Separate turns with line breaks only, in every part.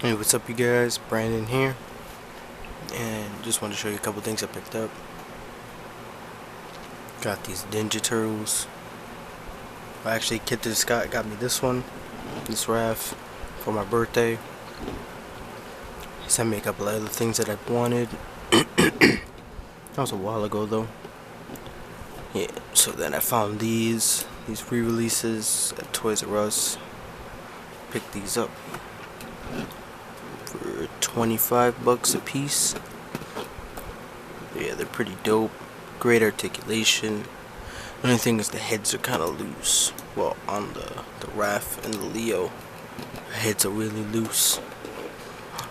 Hey, what's up you guys? Brandon here, and just wanted to show you a couple things I picked up. Got these Ninja Turtles. Actually, Kid to the Sky got me this one, this raft, for my birthday. He sent me a couple of other things that I wanted. That was a while ago though. Yeah, so then I found these re-releases at Toys R Us. Picked these up for $25 a piece. Yeah, they're pretty dope. Great articulation. The only thing is the heads are kind of loose. Well, on the Raph and the Leo, the heads are really loose.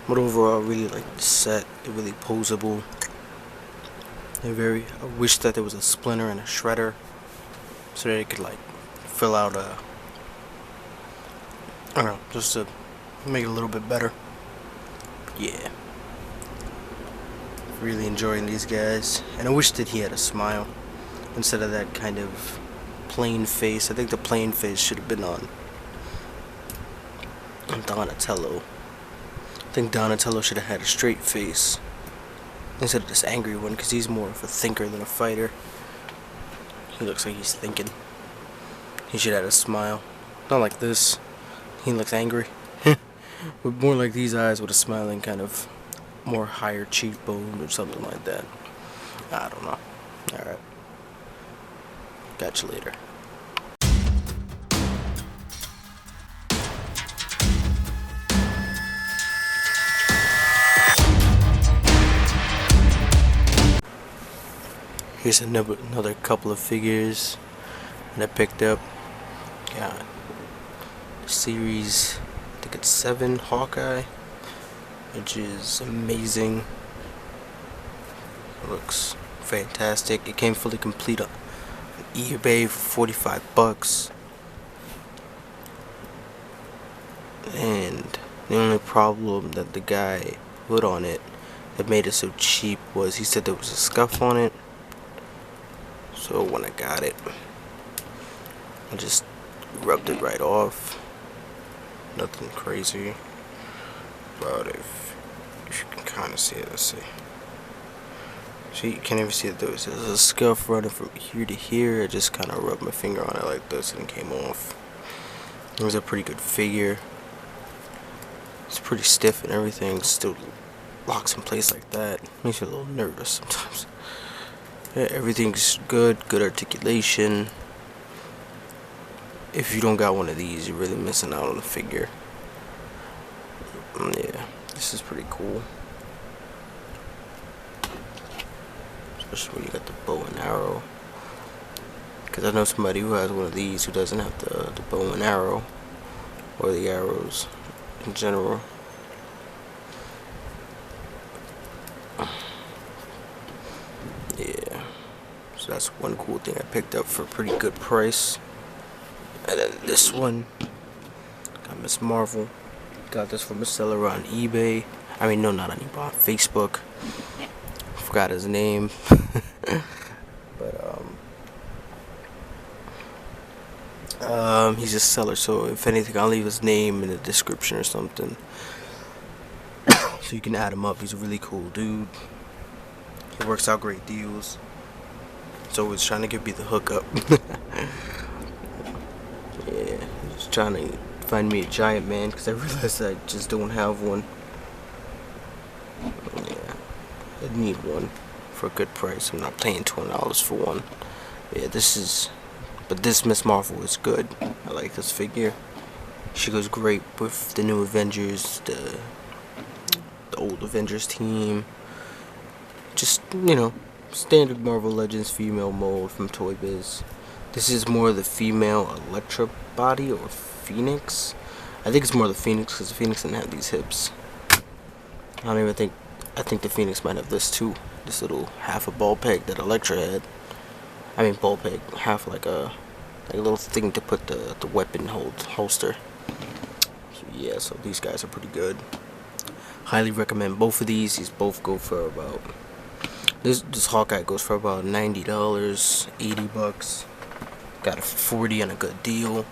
But overall, I really like the set. They're really posable. I wish that there was a splinter and a shredder, so that it could like fill out I don't know, just to make it a little bit better. Yeah. Really enjoying these guys. And I wish that he had a smile instead of that kind of plain face. I think the plain face should have been on Donatello. I think Donatello should have had a straight face instead of this angry one, because he's more of a thinker than a fighter. He looks like he's thinking. He should have had a smile. Not like this. He looks angry. But more like these eyes with a smiling kind of more higher cheekbone or something like that. I don't know. Alright. Catch you later. Here's another couple of figures that I picked up. Got series, I think it's 7 Hawkeye, which is amazing. It looks fantastic. It came fully complete on eBay for $45. And the only problem that the guy put on it that made it so cheap was he said there was a scuff on it. So when I got it, I just rubbed it right off. Nothing crazy about it. If you can kind of see it, let's see. So you can't even see it though. There's a scuff running from here to here. I just kind of rubbed my finger on it like this and it came off. It was a pretty good figure. It's pretty stiff and everything. Still locks in place like that. Makes you a little nervous sometimes. Yeah, everything's good articulation. If you don't got one of these, you're really missing out on the figure. Yeah, this is pretty cool. Especially when you got the bow and arrow. Because I know somebody who has one of these who doesn't have the bow and arrow. Or the arrows in general. Yeah. So that's one cool thing I picked up for a pretty good price. And then this one, got Miss Marvel. Got this from a seller on eBay. I mean, no, not on eBay, on Facebook. Forgot his name. But he's a seller, so if anything, I'll leave his name in the description or something, so you can add him up. He's a really cool dude. He works out great deals. So he's trying to give me the hookup. Yeah, he's trying to find me a giant man because I realized I just don't have one. Yeah, I need one for a good price. I'm not paying $20 for one. Yeah, but this Miss Marvel is good. I like this figure. She goes great with the new Avengers, the old Avengers team. Just, you know, standard Marvel Legends female mold from Toy Biz. This is more the female Elektra body, or Phoenix. I think it's more the Phoenix because the Phoenix didn't have these hips. I think the Phoenix might have this too. This little half a ball peg that Elektra had. I mean ball peg, half like a little thing to put the weapon holster. So yeah, so these guys are pretty good. Highly recommend both of these. These both go for about, this Hawkeye goes for about $90, $80. Got it for $40 on a good deal.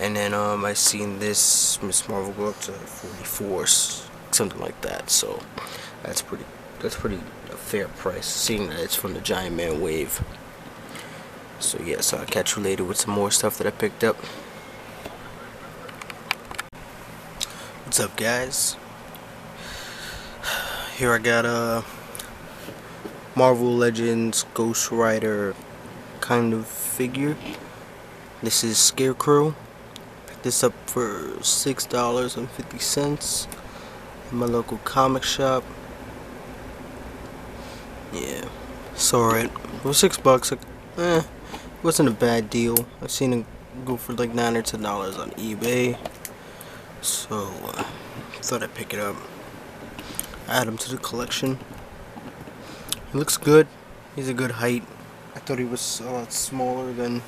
And then I seen this Miss Marvel go up to 44, something like that. So that's pretty a fair price, seeing that it's from the Giant Man wave. So yeah, so I'll catch you later with some more stuff that I picked up. What's up, guys? Here I got a Marvel Legends Ghost Rider kind of figure. This is Scarecrow. Picked this up for $6.50 at my local comic shop. Yeah, saw it. It was $6. It wasn't a bad deal. I've seen it go for like $9 or $10 on eBay. So thought I'd pick it up. Add him to the collection. He looks good. He's a good height. I thought he was a lot smaller than.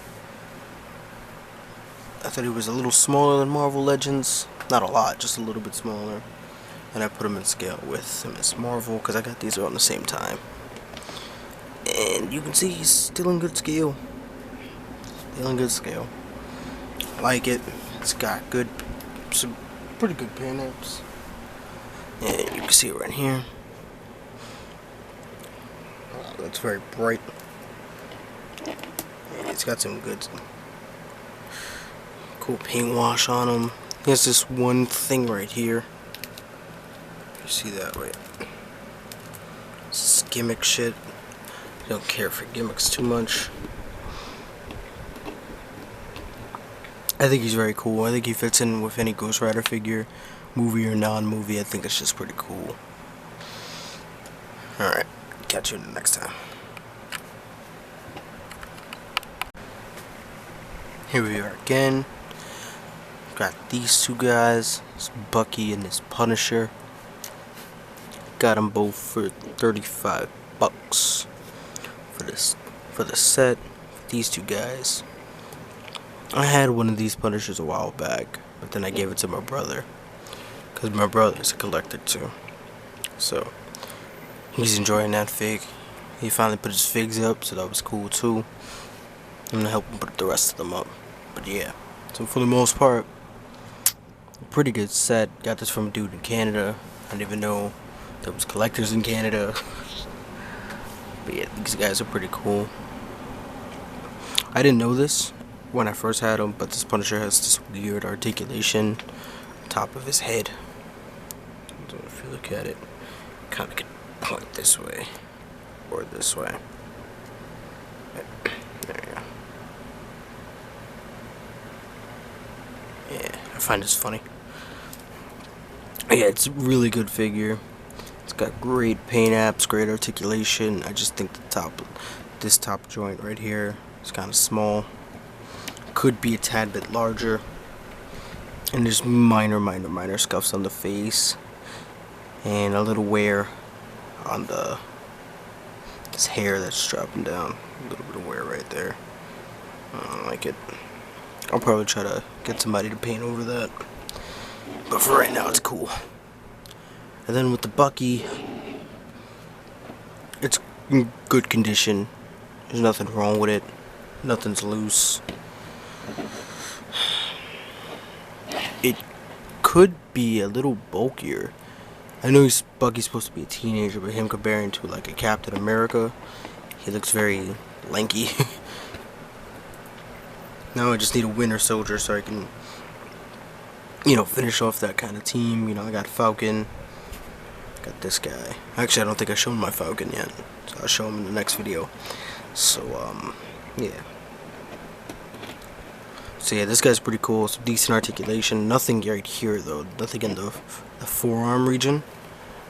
I thought he was a little smaller than Marvel Legends. Not a lot, just a little bit smaller. And I put him in scale with Miss Marvel because I got these around the same time. And you can see he's still in good scale. Still in good scale. I like it. It's got some pretty good paint-ups. And you can see it right here. It's very bright. And it's got some good, cool paint wash on him. He has this one thing right here. You see that, right? It's gimmick shit. I don't care for gimmicks too much. I think he's very cool. I think he fits in with any Ghost Rider figure, movie or non-movie. I think it's just pretty cool. Alright, catch you next time. Here we are again. Got these two guys. This Bucky and this Punisher. Got them both for $35 for the set. These two guys. I had one of these Punishers a while back, but then I gave it to my brother because my brother's a collector too. So he's enjoying that fig. He finally put his figs up, so that was cool too. I'm gonna help him put the rest of them up. But yeah, so for the most part, a pretty good set. Got this from a dude in Canada. I didn't even know there was collectors in Canada. But yeah, these guys are pretty cool. I didn't know this when I first had him, but this Punisher has this weird articulation on top of his head. So if you look at it, kind of could point this way or this way. There you go. Yeah, I find this funny. Yeah, it's a really good figure. It's got great paint apps, great articulation. I just think this top joint right here is kind of small. Could be a tad bit larger. And there's minor scuffs on the face. And a little wear on this hair that's dropping down. A little bit of wear right there. I don't like it. I'll probably try to get somebody to paint over that. But for right now, it's cool. And then with the Bucky, it's in good condition. There's nothing wrong with it. Nothing's loose. It could be a little bulkier. I know Bucky's supposed to be a teenager, but him comparing to like a Captain America, he looks very lanky. Now I just need a Winter Soldier so I can, finish off that kind of team. I got Falcon. Got this guy. Actually, I don't think I've shown my Falcon yet, so I'll show him in the next video. So, yeah. So yeah, this guy's pretty cool. Some decent articulation. Nothing right here though. Nothing in the forearm region,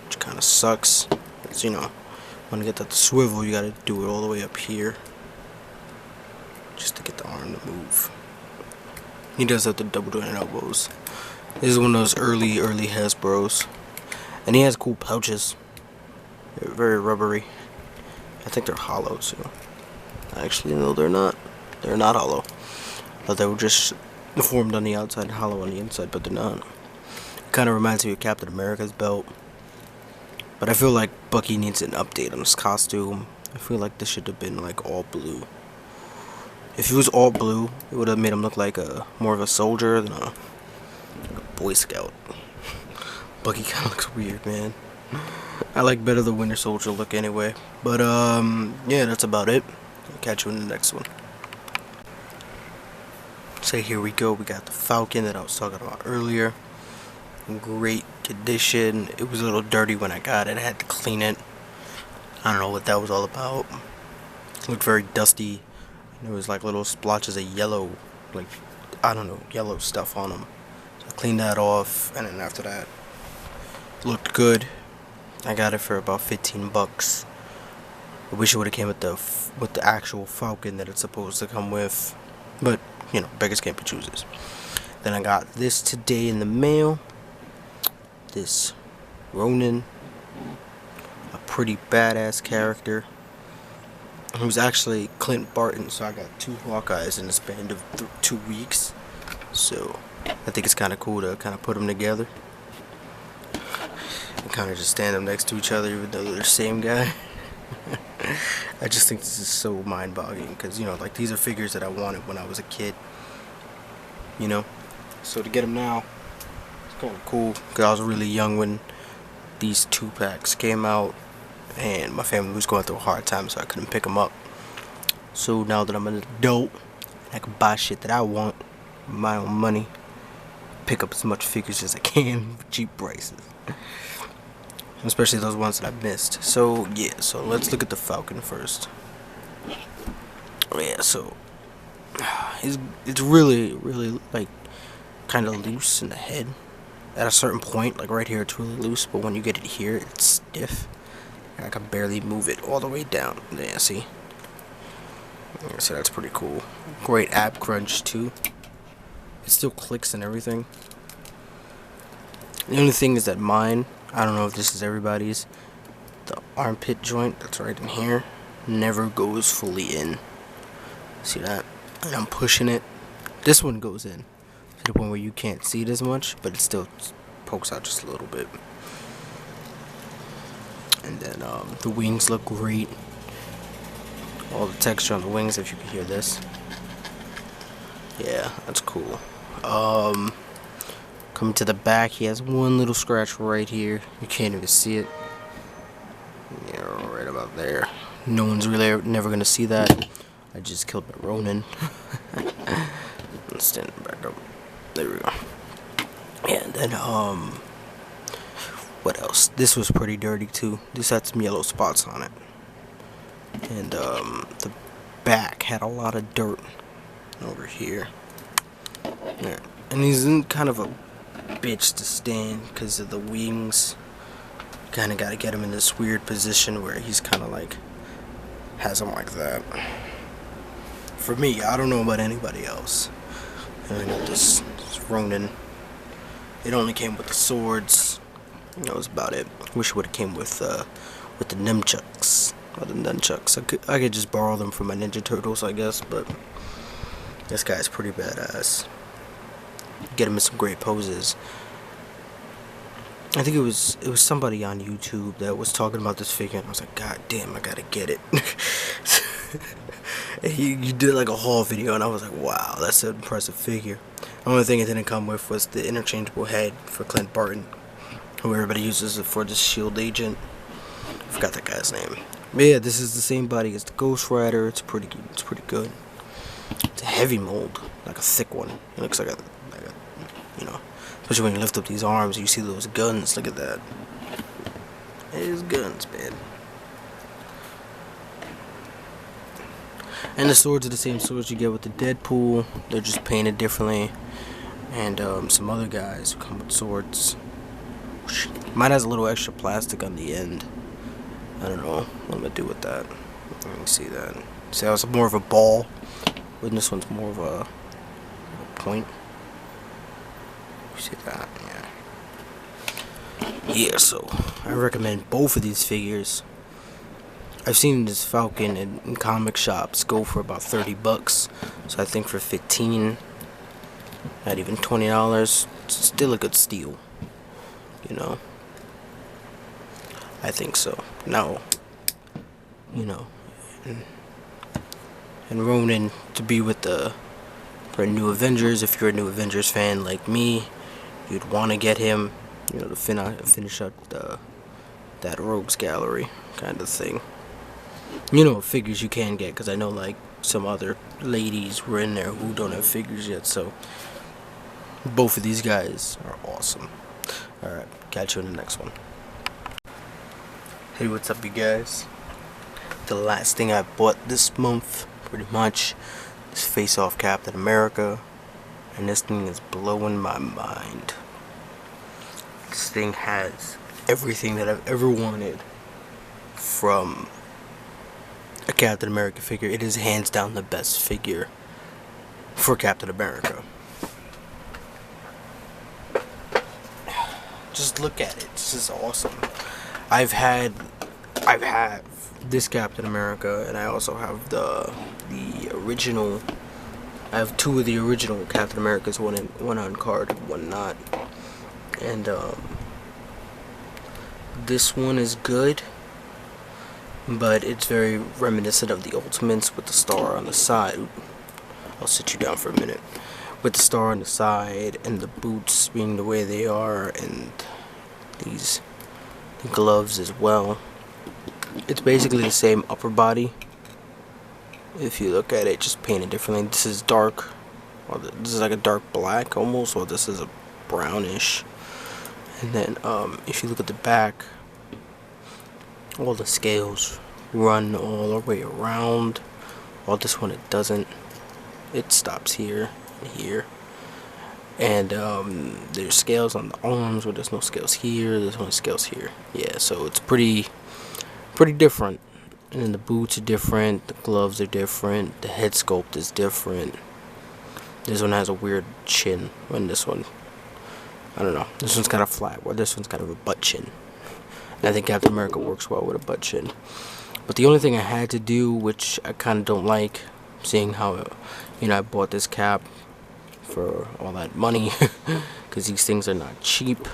which kind of sucks. Because when you get that to swivel, you gotta do it all the way up here, just to get the arm to move. He does have the double jointed elbows. This is one of those early Hasbros. And he has cool pouches. They're very rubbery. I think they're hollow too. Actually, no, they're not. They're not hollow. I thought they were just formed on the outside and hollow on the inside, but they're not. Kind of reminds me of Captain America's belt. But I feel like Bucky needs an update on his costume. I feel like this should have been like all blue. If he was all blue, it would have made him look like a more of a soldier than a Boy Scout. Bucky kind of looks weird, man. I like better the Winter Soldier look anyway. But yeah, that's about it. I'll catch you in the next one. So here we go. We got the Falcon that I was talking about earlier. Great condition. It was a little dirty when I got it. I had to clean it. I don't know what that was all about. It looked very dusty. There was like little splotches of yellow, like, I don't know, yellow stuff on them. So I cleaned that off, and then after that, it looked good. I got it for about 15 bucks. I wish it would have came with the actual Falcon that it's supposed to come with, but you know, beggars can't be choosers. Then I got this today in the mail. This Ronin, a pretty badass character. He was actually Clint Barton, so I got 2 Hawkeyes in the span of 2 weeks. So I think it's kind of cool to kind of put them together and kind of just stand them next to each other, even though they're the same guy. I just think this is so mind-boggling because, you know, like, these are figures that I wanted when I was a kid, you know. So to get them now, it's kind of cool because I was really young when these 2-packs came out. And my family was going through a hard time, so I couldn't pick them up. So now that I'm an adult, I can buy shit that I want with my own money. Pick up as much figures as I can for cheap prices. Especially those ones that I missed. So yeah, so let's look at the Falcon first. Yeah, so it's really like kind of loose in the head. At a certain point, like right here, it's really loose, but when you get it here, it's stiff. I can barely move it all the way down. Yeah, see? Yeah, so that's pretty cool. Great ab crunch too. It still clicks and everything. The only thing is that mine, I don't know if this is everybody's, the armpit joint that's right in here never goes fully in. See that? And I'm pushing it. This one goes in to the point where you can't see it as much, but it still pokes out just a little bit. And then the wings look great. All the texture on the wings, if you can hear this. Yeah, that's cool. Coming to the back, he has one little scratch right here. You can't even see it. Yeah, right about there. No one's really never gonna see that. I just killed my Ronin. Let's stand back up. There we go. Yeah, and then what else? This was pretty dirty too. This had some yellow spots on it. And the back had a lot of dirt over here. Yeah. And he's in kind of a bitch to stand because of the wings. Kind of got to get him in this weird position where he's kind of like has him like that. For me, I don't know about anybody else. And I got this Ronin. It only came with the swords. That was about it. Wish it would have came with the nunchucks. Or the nunchucks. I could just borrow them from my Ninja Turtles, I guess. But this guy's pretty badass. Get him in some great poses. I think it was somebody on YouTube that was talking about this figure, and I was like, God damn, I gotta get it. You did like a haul video, and I was like, wow, that's an impressive figure. The only thing it didn't come with was the interchangeable head for Clint Barton, who everybody uses it for the Shield agent. I forgot that guy's name. But yeah, this is the same body as the Ghost Rider. It's pretty good. It's a heavy mold, like a thick one. It looks like a you know, especially when you lift up these arms, you see those guns. Look at that. It is guns, man. And the swords are the same swords you get with the Deadpool. They're just painted differently. And some other guys who come with swords. Mine has a little extra plastic on the end. I don't know what I'm gonna do with that. Let me see that. See how it's more of a ball, when this one's more of a point. You see that? Yeah. Yeah. So I recommend both of these figures. I've seen this Falcon in comic shops go for about 30 bucks. So I think for 15, not even $20, it's still a good steal. You know. I think so. Now, you know, and Ronan to be with the for New Avengers. If you're a New Avengers fan like me, you'd want to get him, you know, to finish up that Rogues Gallery kind of thing. You know, figures you can get, because I know like some other ladies were in there who don't have figures yet. So both of these guys are awesome. Alright, catch you in the next one. Hey, what's up, you guys? The last thing I bought this month, pretty much, is Face Off Captain America. And this thing is blowing my mind. This thing has everything that I've ever wanted from a Captain America figure. It is hands down the best figure for Captain America. Just look at it. This is awesome. I've had this Captain America, and I also have the original. I have two of the original Captain Americas, one on card, one not. And this one is good, but it's very reminiscent of the Ultimates with the star on the side. I'll sit you down for a minute. With the star on the side and the boots being the way they are, and these gloves as well. It's basically the same upper body. If you look at it, just painted differently. This is dark, or this is like a dark black almost, or this is a brownish. And then if you look at the back, all the scales run all the way around. While this one, it doesn't. It stops here and here. And there's scales on the arms, where there's no scales here. There's only scales here. Yeah, so it's pretty different. And then the boots are different. The gloves are different. The head sculpt is different. This one has a weird chin. And this one, I don't know. This one's kind of flat, while this one's kind of a butt chin. And I think Captain America works well with a butt chin. But the only thing I had to do, which I kind of don't like, seeing how, you know, I bought this cap for all that money, because these things are not cheap.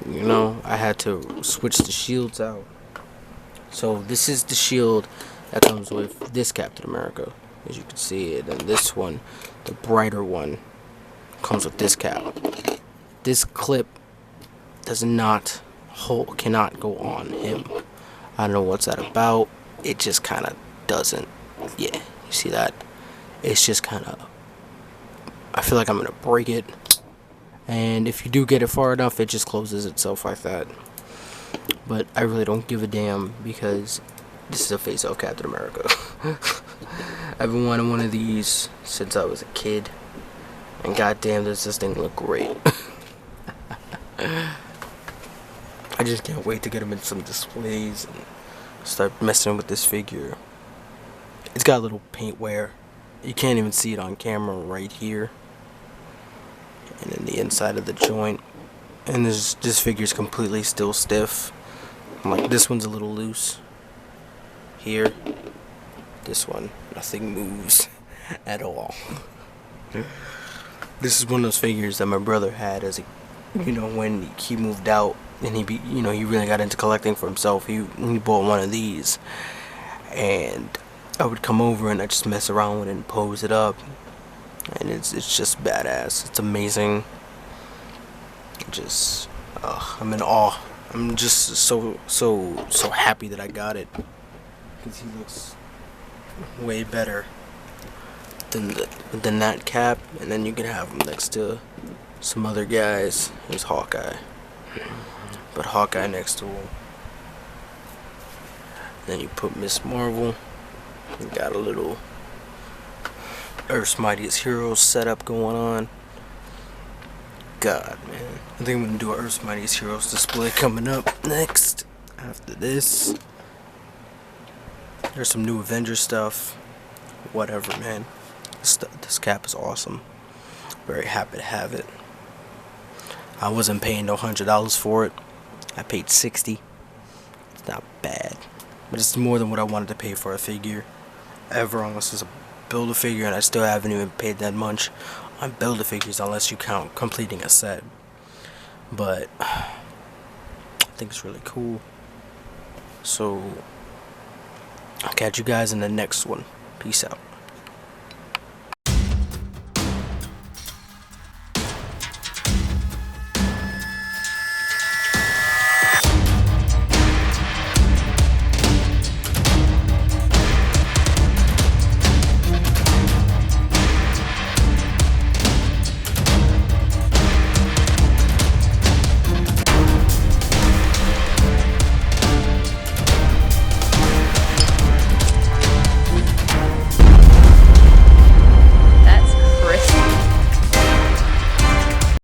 You know, I had to switch the shields out. So this is the shield that comes with this Captain America, as you can see it. And this one, the brighter one, comes with this cap. This clip does not cannot go on him. I don't know what's that about. It just kind of doesn't. Yeah, you see that? It's just kind of, I feel like I'm gonna break it. And if you do get it far enough, it just closes itself like that. But I really don't give a damn, because this is a Face Off Captain America. I've been wanting one of these since I was a kid, and goddamn, does this thing look great. I just can't wait to get them in some displays and start messing with this figure. It's got a little paint wear. You can't even see it on camera right here. And then the inside of the joint. And this figure's completely still stiff. Like, this one's a little loose. Here. This one, nothing moves at all. This is one of those figures that my brother had as a, you know, when he moved out and he really got into collecting for himself. He bought one of these, and I would come over and I just mess around with it and pose it up, and it's just badass. It's amazing. Just I'm in awe. I'm just so happy that I got it, because he looks way better than that cap. And then you can have him next to some other guys. Here's Hawkeye, but Hawkeye next to him. Then you put Miss Marvel. You got a little Earth's Mightiest Heroes setup going on. God, man, I think I'm gonna do an Earth's Mightiest Heroes display coming up next. After this, there's some new Avengers stuff. Whatever, man. This cap is awesome. Very happy to have it. I wasn't paying no $100 for it. I paid $60. It's not bad, but it's more than what I wanted to pay for a figure ever, unless it's a Build-A-Figure, and I still haven't even paid that much on Build-A-Figures unless you count completing a set. But I think it's really cool. So I'll catch you guys in the next one. Peace out.